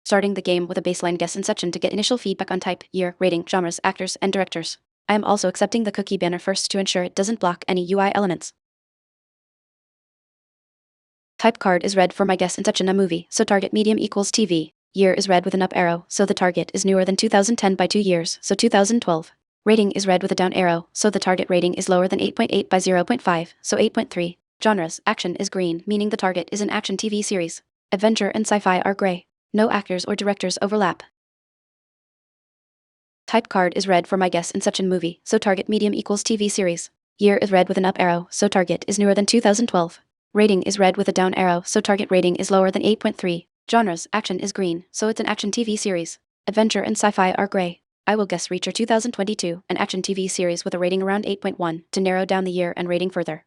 starting the game with a baseline guess in section to get initial feedback on type, year, rating, genres, actors, and directors. I am also accepting the cookie banner first to ensure it doesn't block any UI elements. Type card is red for my guess in section a movie, so target medium equals TV. Year is red with an up arrow, so the target is newer than 2010 by 2 years, so 2012. Rating is red with a down arrow, so the target rating is lower than 8.8 by 0.5, so 8.3. Genres, action is green, meaning the target is an action TV series. Adventure and sci-fi are gray. No actors or directors overlap. Type card is red for my guess in section movie, so target medium equals TV series. Year is red with an up arrow, so target is newer than 2012. Rating is red with a down arrow, so target rating is lower than 8.3. Genres, action is green, so it's an action TV series. Adventure and sci-fi are gray. I will guess Reacher 2022, an action TV series with a rating around 8.1, to narrow down the year and rating further.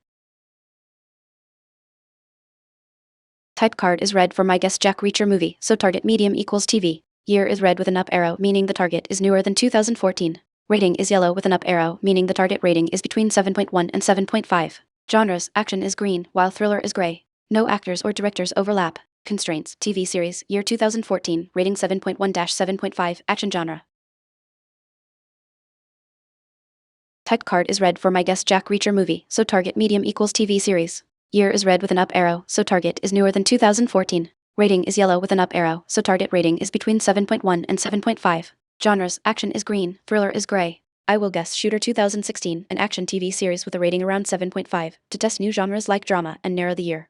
Type card is red for my guess Jack Reacher movie, so target medium equals TV. Year is red with an up arrow, meaning the target is newer than 2014. Rating is yellow with an up arrow, meaning the target rating is between 7.1 and 7.5. Genres, action is green, while thriller is gray. No actors or directors overlap. Constraints, TV series, year 2014, rating 7.1-7.5, action genre. Type card is red for my guess Jack Reacher movie, so target medium equals TV series. Year is red with an up arrow, so target is newer than 2014. Rating is yellow with an up arrow, so target rating is between 7.1 and 7.5. Genres, action is green, thriller is gray. I will guess Shooter 2016, an action TV series with a rating around 7.5, to test new genres like drama and narrow the year.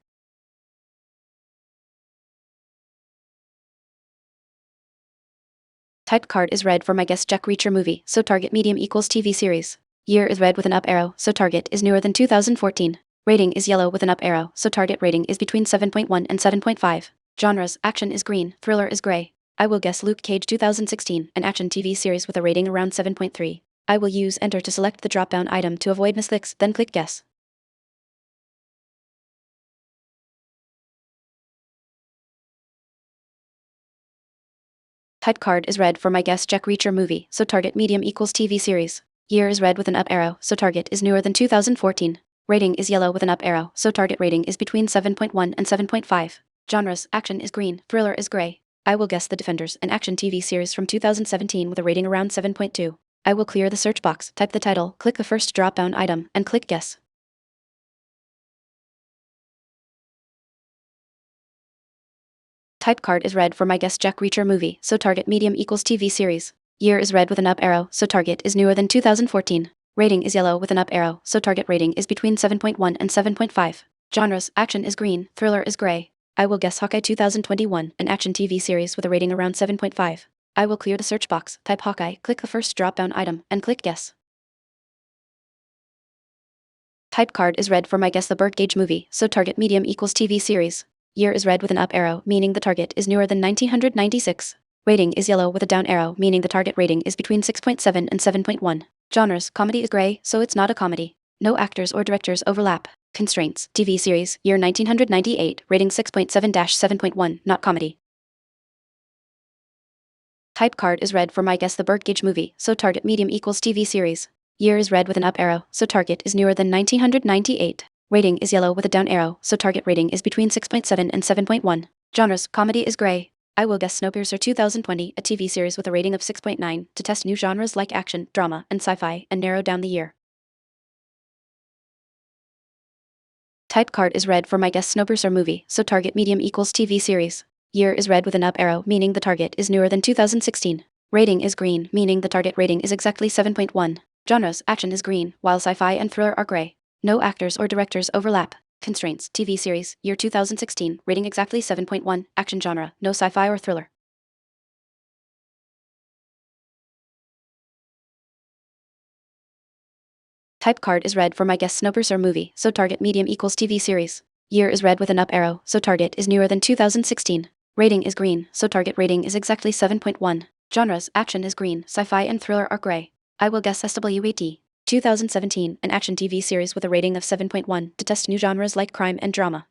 Type card is red for my guess Jack Reacher movie, so target medium equals TV series. Year is red with an up arrow, so target is newer than 2014. Rating is yellow with an up arrow, so target rating is between 7.1 and 7.5. Genres, action is green, thriller is gray. I will guess Luke Cage 2016, an action TV series with a rating around 7.3. I will use Enter to select the drop-down item to avoid misclicks, then click Guess. Type card is red for my guess Jack Reacher movie, so target medium equals TV series. Year is red with an up arrow, so target is newer than 2014. Rating is yellow with an up arrow, so target rating is between 7.1 and 7.5. Genres, action is green, thriller is gray. I will guess The Defenders, an action TV series from 2017 with a rating around 7.2. I will clear the search box, type the title, click the first drop-down item, and click Guess. Type card is red for my guess Jack Reacher movie, so target medium equals TV series. Year is red with an up arrow, so target is newer than 2014. Rating is yellow with an up arrow, so target rating is between 7.1 and 7.5. Genres, action is green, thriller is gray. I will guess Hawkeye 2021, an action TV series with a rating around 7.5. I will clear the search box, type Hawkeye, click the first drop-down item, and click Guess. Type card is red for my guess The Birdcage movie, so target medium equals TV series. Year is red with an up arrow, meaning the target is newer than 1996. Rating is yellow with a down arrow, meaning the target rating is between 6.7 and 7.1. Genres, comedy is gray, so it's not a comedy. No actors or directors overlap. Constraints, TV series, year 1998, rating 6.7-7.1, not comedy. Type card is red for my guess The Birdcage movie, so target medium equals TV series. Year is red with an up arrow, so target is newer than 1998. Rating is yellow with a down arrow, so target rating is between 6.7 and 7.1. Genres, comedy is gray. I will guess Snowpiercer 2020, a TV series with a rating of 6.9, to test new genres like action, drama, and sci-fi, and narrow down the year. Type card is red for my guess Snowpiercer movie, so target medium equals TV series. Year is red with an up arrow, meaning the target is newer than 2016. Rating is green, meaning the target rating is exactly 7.1. Genres, action is green, while sci-fi and thriller are gray. No actors or directors overlap. Constraints, TV series, year 2016, rating exactly 7.1, action genre, no sci-fi or thriller. Type card is red for my guess Snowpiercer movie, so target medium equals TV series. Year is red with an up arrow, so target is newer than 2016. Rating is green, so target rating is exactly 7.1. Genres, action is green, sci-fi and thriller are gray. I will guess SWAT 2017, an action TV series with a rating of 7.1, to test new genres like crime and drama.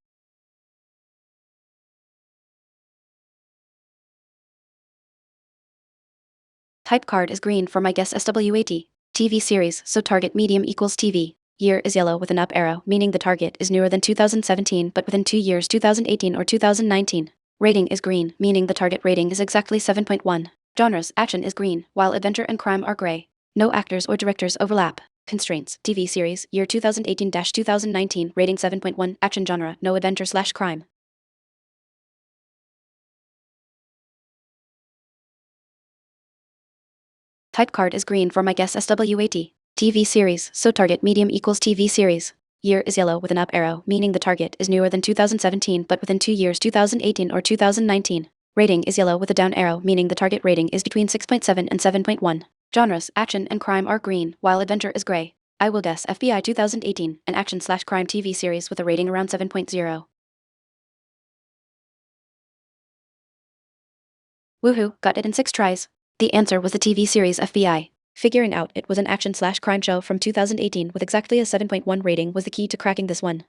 Type card is green for my guess SWAT TV series, so target medium equals TV. Year is yellow with an up arrow, meaning the target is newer than 2017 but within 2 years 2018 or 2019. Rating is green, meaning the target rating is exactly 7.1. Genres, action is green, while adventure and crime are gray. No actors or directors overlap. Constraints, TV series, year 2018-2019, rating 7.1, action genre, no adventure/crime. Type card is green for my guess SWAT. TV series, so target medium equals TV series. Year is yellow with an up arrow, meaning the target is newer than 2017 but within 2 years 2018 or 2019. Rating is yellow with a down arrow, meaning the target rating is between 6.7 and 7.1. Genres, action and crime are green, while adventure is gray. I will guess FBI 2018, an action/crime TV series with a rating around 7.0. Woohoo, got it in 6 tries. The answer was the TV series FBI. Figuring out it was an action/crime show from 2018 with exactly a 7.1 rating was the key to cracking this one.